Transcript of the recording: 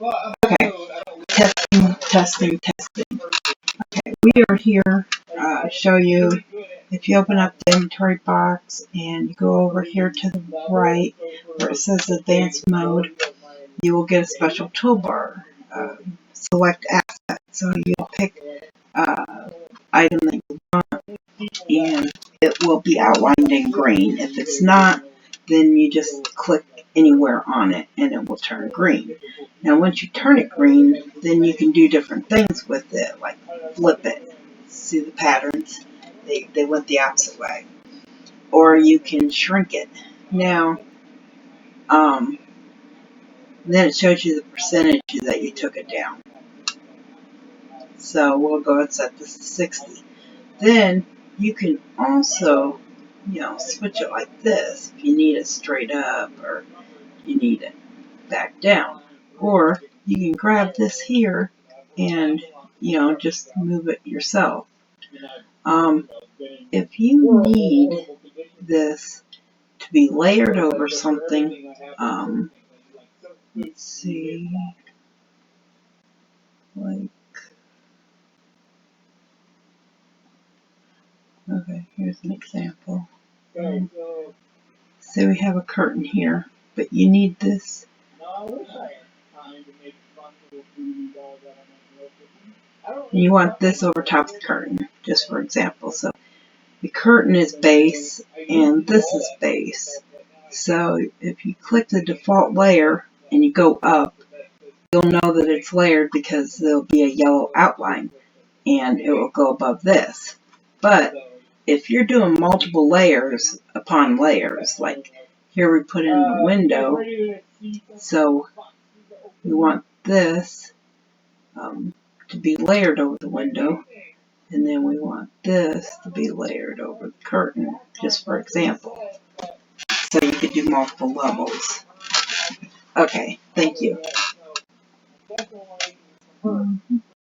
Okay, testing. Okay, we are here show you if you open up the inventory box and you go over here to the right where it says advanced mode, you will get a special toolbar. Select asset. So you'll pick item that you want and it will be outlined in green. If it's not, then you just click anywhere on it and it will turn green. Now once you turn it green, then you can do different things with it, like flip it. See the patterns? They went the opposite way. Or you can shrink it. Now, then it shows you the percentage that you took it down. So we'll go and set this to 60. Then you can also, switch it like this if you need it straight up or you need it back down. Or you can grab this here and, just move it yourself. If you need this to be layered over something, let's see, like, okay, here's an example. So we have a curtain here, but you need this. You want this over top of the curtain, just for example. So the curtain is base and this is base. So if you click the default layer and you go up, you'll know that it's layered because there'll be a yellow outline and it will go above this. But if you're doing multiple layers upon layers, like here we put in a window, so we want this to be layered over the window, and then we want this to be layered over the curtain, just for example. So you could do multiple levels. Okay, thank you.